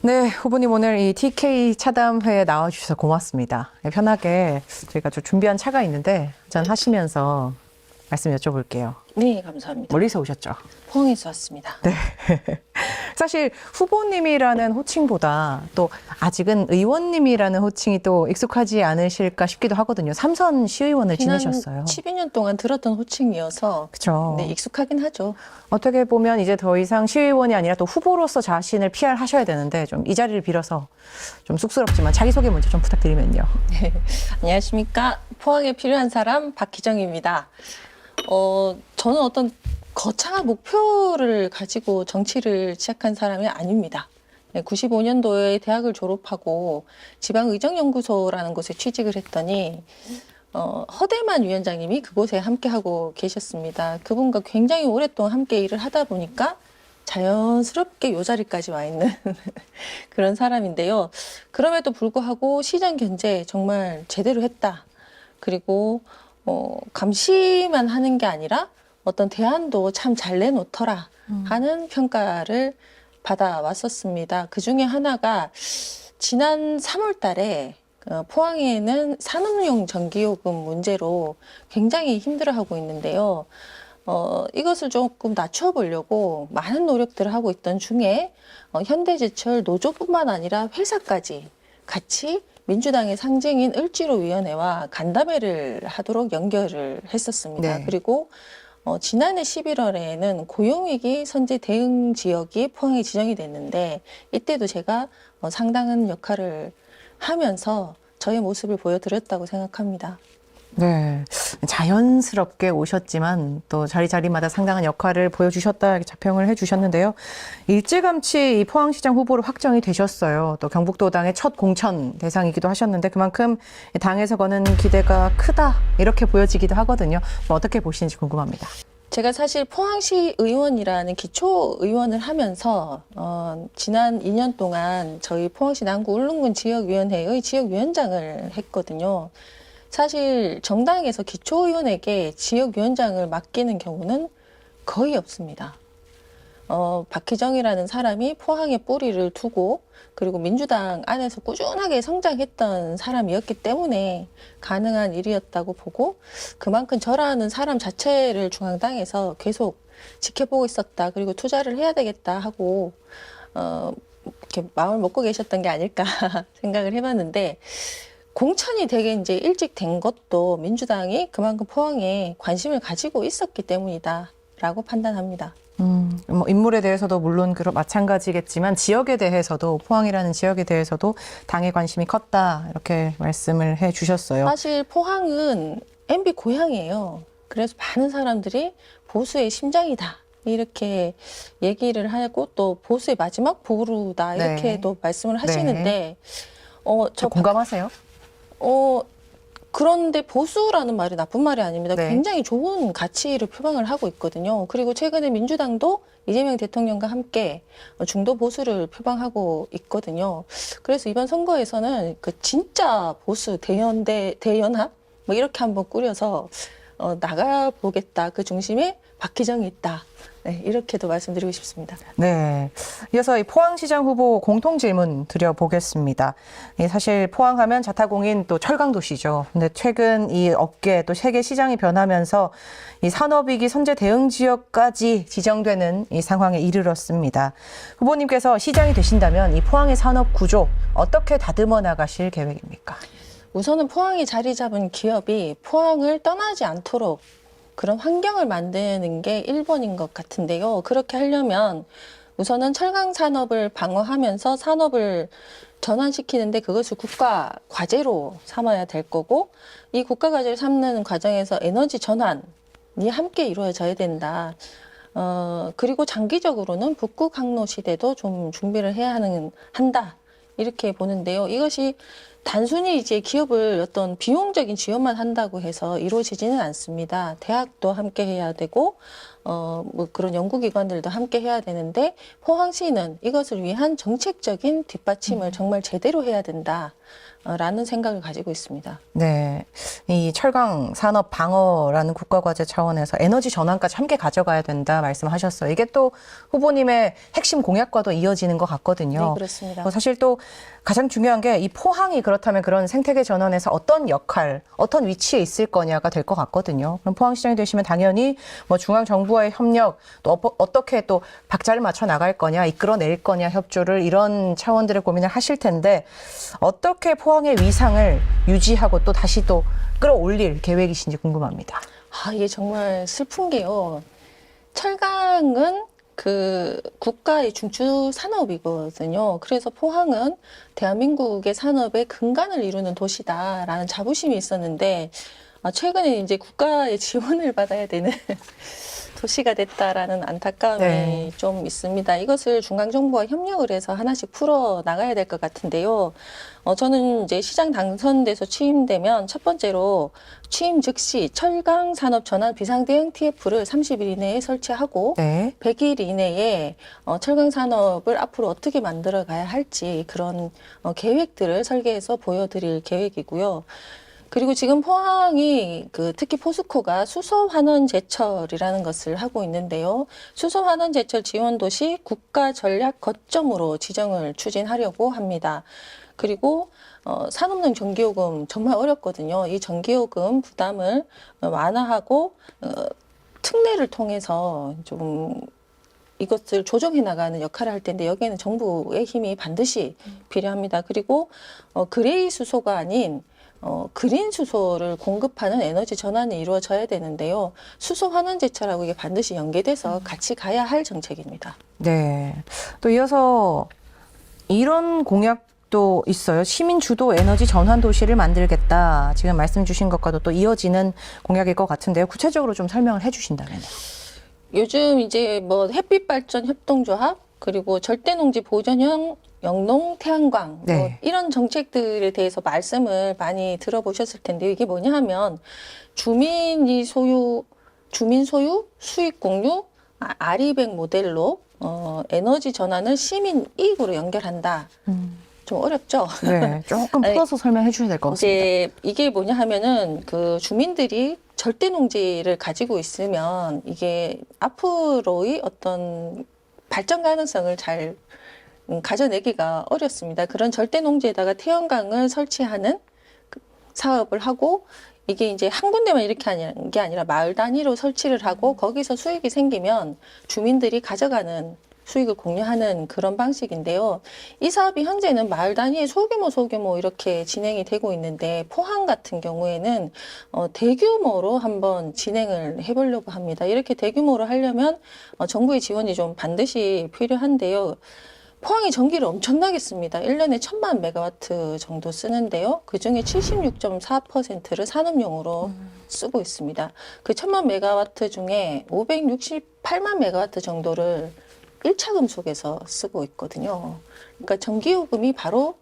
네, 후보님 오늘 이 TK 차담회에 나와주셔서 고맙습니다. 편하게 저희가 좀 준비한 차가 있는데 한잔 하시면서 말씀 여쭤볼게요. 네, 감사합니다. 멀리서 오셨죠? 포항에서 왔습니다. 네. 사실 후보님이라는 호칭보다 또 아직은 의원님이라는 호칭이 또 익숙하지 않으실까 싶기도 하거든요. 삼선 시의원을 지내셨어요. 12년 동안 들었던 호칭이어서 그렇죠. 네, 익숙하긴 하죠. 어떻게 보면 이제 더 이상 시의원이 아니라 또 후보로서 자신을 PR하셔야 되는데 좀 이 자리를 빌어서 좀 쑥스럽지만 자기소개 먼저 좀 부탁드리면요. 네, 안녕하십니까. 포항에 필요한 사람 박희정입니다. 저는 어떤 거창한 목표를 가지고 정치를 시작한 사람이 아닙니다. 95년도에 대학을 졸업하고 지방의정연구소라는 곳에 취직을 했더니 허대만 위원장님이 그곳에 함께하고 계셨습니다. 그분과 굉장히 오랫동안 함께 일을 하다 보니까 자연스럽게 이 자리까지 와 있는 그런 사람인데요. 그럼에도 불구하고 시정 견제 정말 제대로 했다. 그리고 감시만 하는 게 아니라 어떤 대안도 참 잘 내놓더라 하는 평가를 받아왔었습니다. 그 중에 하나가 지난 3월 달에 포항에는 산업용 전기요금 문제로 굉장히 힘들어하고 있는데요. 이것을 조금 낮춰보려고 많은 노력들을 하고 있던 중에 현대제철 노조뿐만 아니라 회사까지 같이 민주당의 상징인 을지로위원회와 간담회를 하도록 연결을 했었습니다. 네. 그리고 지난해 11월에는 고용위기 선제 대응 지역이 포항에 지정이 됐는데 이때도 제가 상당한 역할을 하면서 저의 모습을 보여드렸다고 생각합니다. 네, 자연스럽게 오셨지만 또 자리마다 상당한 역할을 보여주셨다 이렇게 자평을 해주셨는데요. 일찌감치 이 포항시장 후보로 확정이 되셨어요. 또 경북도당의 첫 공천 대상이기도 하셨는데 그만큼 당에서 거는 기대가 크다 이렇게 보여지기도 하거든요. 뭐 어떻게 보시는지 궁금합니다. 제가 사실 포항시 의원이라는 기초 의원을 하면서 지난 2년 동안 저희 포항시 남구 울릉군 지역위원회의 지역위원장을 했거든요. 사실 정당에서 기초의원에게 지역위원장을 맡기는 경우는 거의 없습니다. 박희정이라는 사람이 포항에 뿌리를 두고 그리고 민주당 안에서 꾸준하게 성장했던 사람이었기 때문에 가능한 일이었다고 보고 그만큼 저라는 사람 자체를 중앙당에서 계속 지켜보고 있었다. 그리고 투자를 해야 되겠다 하고 이렇게 마음을 먹고 계셨던 게 아닐까 생각을 해봤는데 공천이 되게 이제 일찍 된 것도 민주당이 그만큼 포항에 관심을 가지고 있었기 때문이다라고 판단합니다. 뭐 인물에 대해서도 물론 마찬가지겠지만 지역에 대해서도 포항이라는 지역에 대해서도 당의 관심이 컸다 이렇게 말씀을 해주셨어요. 사실 포항은 MB 고향이에요. 그래서 많은 사람들이 보수의 심장이다. 이렇게 얘기를 하고 또 보수의 마지막 보루다 이렇게도 네. 말씀을 하시는데 네. 저 공감하세요? 그런데 보수라는 말이 나쁜 말이 아닙니다. 네. 굉장히 좋은 가치를 표방을 하고 있거든요. 그리고 최근에 민주당도 이재명 대통령과 함께 중도 보수를 표방하고 있거든요. 그래서 이번 선거에서는 그 진짜 보수 대연합 뭐 이렇게 한번 꾸려서 나가보겠다. 그 중심에 박희정이 있다. 네, 이렇게도 말씀드리고 싶습니다. 네. 이어서 이 포항시장 후보 공통 질문 드려보겠습니다. 사실 포항하면 자타공인 또 철강도시죠. 근데 최근 이 업계 또 세계 시장이 변하면서 이 산업위기 선제 대응 지역까지 지정되는 이 상황에 이르렀습니다. 후보님께서 시장이 되신다면 이 포항의 산업 구조 어떻게 다듬어 나가실 계획입니까? 우선은 포항에 자리 잡은 기업이 포항을 떠나지 않도록 그런 환경을 만드는 게 1번인 것 같은데요. 그렇게 하려면 우선은 철강 산업을 방어하면서 산업을 전환시키는데 그것을 국가 과제로 삼아야 될 거고 이 국가 과제를 삼는 과정에서 에너지 전환이 함께 이루어져야 된다. 그리고 장기적으로는 북극 항로 시대도 좀 준비를 해야 한다. 이렇게 보는데요. 이것이 단순히 이제 기업을 어떤 비용적인 지원만 한다고 해서 이루어지지는 않습니다. 대학도 함께 해야 되고, 뭐 그런 연구기관들도 함께 해야 되는데, 포항시는 이것을 위한 정책적인 뒷받침을 정말 제대로 해야 된다. 라는 생각을 가지고 있습니다. 네. 이 철강 산업 방어라는 국가과제 차원에서 에너지 전환까지 함께 가져가야 된다 말씀하셨어요. 이게 또 후보님의 핵심 공약과도 이어지는 것 같거든요. 네, 그렇습니다. 사실 또 가장 중요한 게 이 포항이 그렇다면 그런 생태계 전환에서 어떤 역할, 어떤 위치에 있을 거냐가 될 것 같거든요. 그럼 포항시장이 되시면 당연히 뭐 중앙정부와의 협력, 또 어떻게 또 박자를 맞춰 나갈 거냐, 이끌어낼 거냐 협조를 이런 차원들의 고민을 하실 텐데 어떻게 포항의 위상을 유지하고 또 다시 또 끌어올릴 계획이신지 궁금합니다. 이게 정말 슬픈 게요. 철강은 그 국가의 중추 산업이거든요. 그래서 포항은 대한민국의 산업의 근간을 이루는 도시다라는 자부심이 있었는데 최근에 이제 국가의 지원을 받아야 되는 도시가 됐다라는 안타까움이 네. 좀 있습니다. 이것을 중앙정부와 협력을 해서 하나씩 풀어 나가야 될 것 같은데요. 저는 이제 시장 당선돼서 취임되면 첫 번째로 취임 즉시 철강 산업 전환 비상 대응 TF를 30일 이내에 설치하고 네. 100일 이내에 철강 산업을 앞으로 어떻게 만들어 가야 할지 그런 계획들을 설계해서 보여드릴 계획이고요. 그리고 지금 포항이 특히 포스코가 수소환원제철이라는 것을 하고 있는데요. 수소환원제철 지원도시 국가전략 거점으로 지정을 추진하려고 합니다. 그리고 산업용 전기요금 정말 어렵거든요. 이 전기요금 부담을 완화하고 특례를 통해서 좀 이것을 조정해 나가는 역할을 할 텐데 여기에는 정부의 힘이 반드시 필요합니다. 그리고 그레이 수소가 아닌 그린 수소를 공급하는 에너지 전환이 이루어져야 되는데요. 수소 환원제철하고 이게 반드시 연계돼서 같이 가야 할 정책입니다. 네. 또 이어서 이런 공약도 있어요. 시민 주도 에너지 전환 도시를 만들겠다. 지금 말씀 주신 것과도 또 이어지는 공약일 것 같은데요. 구체적으로 좀 설명을 해 주신다면요. 요즘 이제 뭐 햇빛 발전 협동조합 그리고 절대농지 보전형 영농 태양광 네. 뭐 이런 정책들에 대해서 말씀을 많이 들어보셨을 텐데요. 이게 뭐냐 하면 주민 소유 수익 공유 아리백 모델로 에너지 전환을 시민 이익으로 연결한다. 좀 어렵죠? 네. 조금 풀어서 설명해 주셔야 될 것 같습니다. 이제 이게 뭐냐 하면은 그 주민들이 절대 농지를 가지고 있으면 이게 앞으로의 어떤 발전 가능성을 잘 가져내기가 어렵습니다. 그런 절대 농지에다가 태양광을 설치하는 사업을 하고 이게 이제 한 군데만 이렇게 하는 게 아니라 마을 단위로 설치를 하고 거기서 수익이 생기면 주민들이 가져가는 수익을 공유하는 그런 방식인데요. 이 사업이 현재는 마을 단위의 소규모 이렇게 진행이 되고 있는데 포항 같은 경우에는 대규모로 한번 진행을 해보려고 합니다. 이렇게 대규모로 하려면 정부의 지원이 좀 반드시 필요한데요. 포항이 전기를 엄청나게 씁니다. 1년에 1000만 메가와트 정도 쓰는데요. 그중에 76.4%를 산업용으로 쓰고 있습니다. 그 1000만 메가와트 중에 568만 메가와트 정도를 1차 금속에서 쓰고 있거든요. 그러니까 전기요금이 바로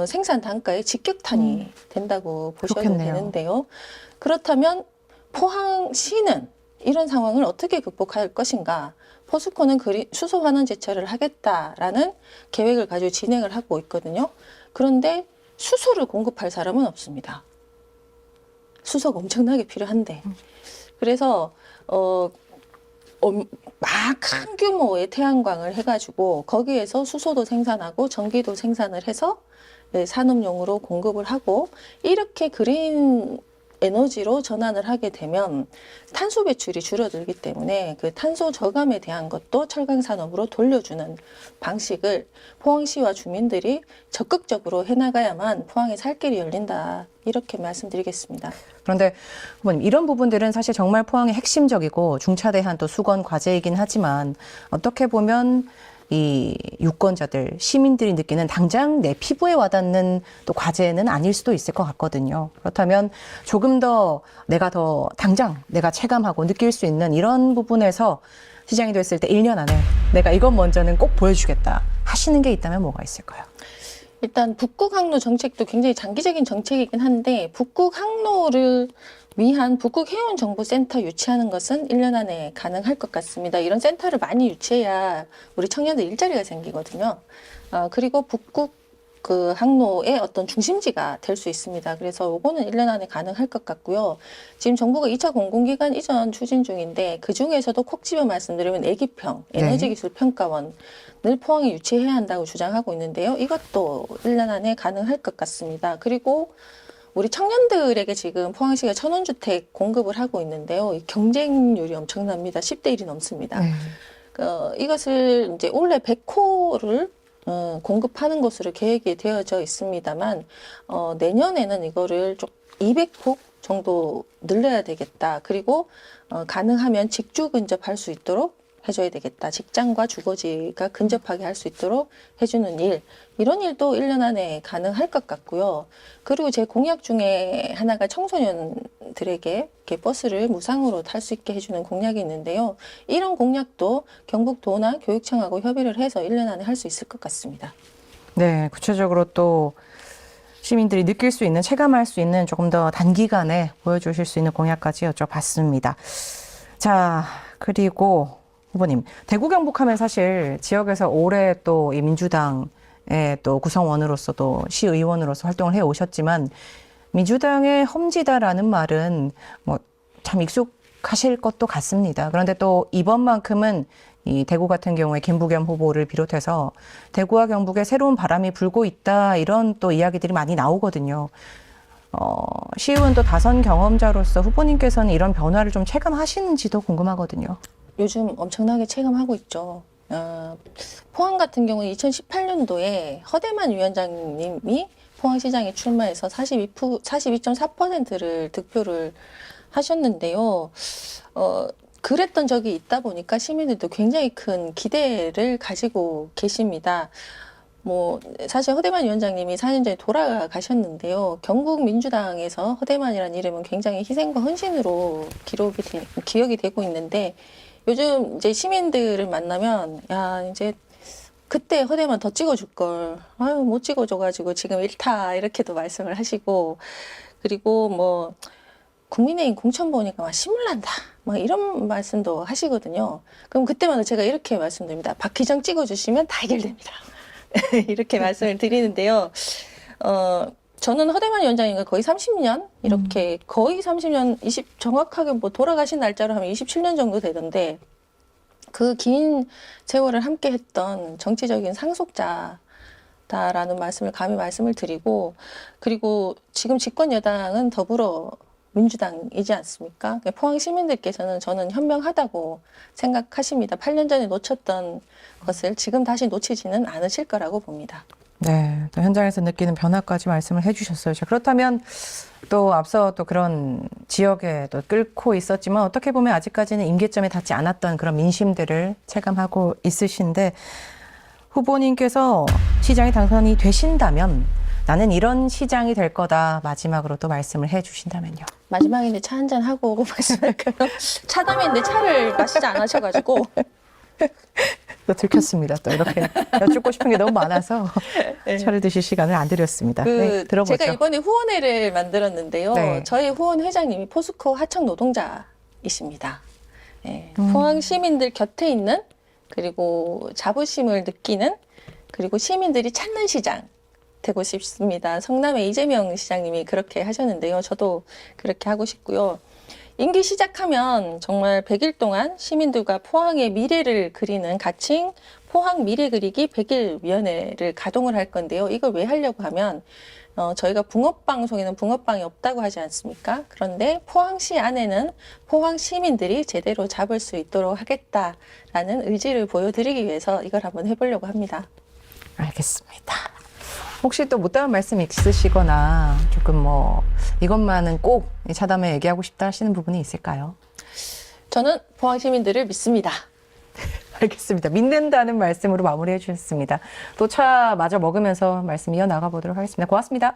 생산 단가의 직격탄이 된다고 보셔도 그렇겠네요. 되는데요. 그렇다면 포항시는 이런 상황을 어떻게 극복할 것인가? 포스코는 수소 환원 제철을 하겠다라는 계획을 가지고 진행을 하고 있거든요. 그런데 수소를 공급할 사람은 없습니다. 수소가 엄청나게 필요한데. 그래서 막 큰 규모의 태양광을 해가지고 거기에서 수소도 생산하고 전기도 생산을 해서 산업용으로 공급을 하고 이렇게 그린 에너지로 전환을 하게 되면 탄소 배출이 줄어들기 때문에 그 탄소 저감에 대한 것도 철강 산업으로 돌려주는 방식을 포항시와 주민들이 적극적으로 해나가야만 포항에 살 길이 열린다. 이렇게 말씀드리겠습니다. 그런데 후보님 이런 부분들은 사실 정말 포항의 핵심적이고 중차대한 또 수건 과제이긴 하지만 어떻게 보면 이 유권자들, 시민들이 느끼는 당장 내 피부에 와닿는 또 과제는 아닐 수도 있을 것 같거든요. 그렇다면 조금 더 내가 더 당장 내가 체감하고 느낄 수 있는 이런 부분에서 시장이 됐을 때 1년 안에 내가 이것 먼저는 꼭 보여주겠다 하시는 게 있다면 뭐가 있을까요? 일단 북극 항로 정책도 굉장히 장기적인 정책이긴 한데 북극 항로를 위한 북극 해운 정보 센터 유치하는 것은 1년 안에 가능할 것 같습니다. 이런 센터를 많이 유치해야 우리 청년들 일자리가 생기거든요. 그리고 북극 그 항로의 어떤 중심지가 될 수 있습니다. 그래서 이거는 1년 안에 가능할 것 같고요. 지금 정부가 2차 공공기관 이전 추진 중인데 그 중에서도 콕 집어 말씀드리면 애기평, 에너지기술평가원을 포항에 유치해야 한다고 주장하고 있는데요. 이것도 1년 안에 가능할 것 같습니다. 그리고 우리 청년들에게 지금 포항시가 천원주택 공급을 하고 있는데요. 이 경쟁률이 엄청납니다. 10대 1이 넘습니다. 이것을 이제 올해 100호를 공급하는 것으로 계획이 되어져 있습니다만 내년에는 이거를 좀 200호 정도 늘려야 되겠다. 그리고 가능하면 직주 근접할 수 있도록 해줘야 되겠다. 직장과 주거지가 근접하게 할 수 있도록 해주는 일, 이런 일도 1년 안에 가능할 것 같고요. 그리고 제 공약 중에 하나가 청소년들에게 이렇게 버스를 무상으로 탈 수 있게 해주는 공약이 있는데요. 이런 공약도 경북도나 교육청하고 협의를 해서 1년 안에 할 수 있을 것 같습니다. 네, 구체적으로 또 시민들이 느낄 수 있는, 체감할 수 있는 조금 더 단기간에 보여주실 수 있는 공약까지 여쭤봤습니다. 자, 그리고 후보님, 대구 경북하면 사실 지역에서 오래 또 이 민주당의 또 구성원으로서도 시의원으로서 활동을 해 오셨지만 민주당의 험지다라는 말은 뭐 참 익숙하실 것도 같습니다. 그런데 또 이번만큼은 이 대구 같은 경우에 김부겸 후보를 비롯해서 대구와 경북에 새로운 바람이 불고 있다, 이런 또 이야기들이 많이 나오거든요. 시의원 또 다선 경험자로서 후보님께서는 이런 변화를 좀 체감하시는지도 궁금하거든요. 요즘 엄청나게 체감하고 있죠. 포항 같은 경우는 2018년도에 허대만 위원장님이 포항시장에 출마해서 42.4%를 득표를 하셨는데요. 그랬던 적이 있다 보니까 시민들도 굉장히 큰 기대를 가지고 계십니다. 뭐 사실 허대만 위원장님이 4년 전에 돌아가셨는데요. 경북 민주당에서 허대만이라는 이름은 굉장히 희생과 헌신으로 기억이 되고 있는데, 요즘 이제 시민들을 만나면 야, 이제 그때 허대만 더 찍어줄 걸, 아유 못 찍어줘가지고 지금 일타, 이렇게도 말씀을 하시고, 그리고 뭐 국민의힘 공천 보니까 막 신물 난다, 막 이런 말씀도 하시거든요. 그럼 그때마다 제가 이렇게 말씀드립니다. 박희정 찍어주시면 다 해결됩니다. 이렇게 말씀을 드리는데요. 저는 허대만 위원장님과 거의 30년, 이렇게 거의 30년, 정확하게 뭐 돌아가신 날짜로 하면 27년 정도 되던데, 그 긴 세월을 함께 했던 정치적인 상속자다라는 말씀을 감히 말씀을 드리고, 그리고 지금 집권 여당은 더불어민주당이지 않습니까? 포항 시민들께서는 저는 현명하다고 생각하십니다. 8년 전에 놓쳤던 것을 지금 다시 놓치지는 않으실 거라고 봅니다. 네, 또 현장에서 느끼는 변화까지 말씀을 해주셨어요. 자, 그렇다면 또 앞서 또 그런 지역에 또 끓고 있었지만 어떻게 보면 아직까지는 임계점에 닿지 않았던 그런 민심들을 체감하고 있으신데, 후보님께서 시장에 당선이 되신다면 나는 이런 시장이 될 거다, 마지막으로 또 말씀을 해주신다면요. 마지막인데 차 한잔 하고 말씀할까요? 차담인데 차를 마시지 않으셔가지고. 또 들켰습니다. 또 이렇게 여쭙고 싶은 게 너무 많아서 네. 차를 드실 시간을 안 드렸습니다. 네, 들어보죠. 제가 이번에 후원회를 만들었는데요. 네. 저희 후원 회장님이 포스코 하청 노동자이십니다. 네. 포항 시민들 곁에 있는, 그리고 자부심을 느끼는, 그리고 시민들이 찾는 시장 되고 싶습니다. 성남의 이재명 시장님이 그렇게 하셨는데요. 저도 그렇게 하고 싶고요. 임기 시작하면 정말 100일 동안 시민들과 포항의 미래를 그리는 가칭 포항 미래 그리기 100일 위원회를 가동을 할 건데요. 이걸 왜 하려고 하면 저희가 붕어방송에는 붕어빵이 없다고 하지 않습니까? 그런데 포항시 안에는 포항 시민들이 제대로 잡을 수 있도록 하겠다라는 의지를 보여드리기 위해서 이걸 한번 해보려고 합니다. 알겠습니다. 혹시 또 못다한 말씀 있으시거나 조금 뭐 이것만은 꼭 차담에 얘기하고 싶다 하시는 부분이 있을까요? 저는 포항 시민들을 믿습니다. 알겠습니다. 믿는다는 말씀으로 마무리해 주셨습니다. 또 차 마저 먹으면서 말씀 이어나가 보도록 하겠습니다. 고맙습니다.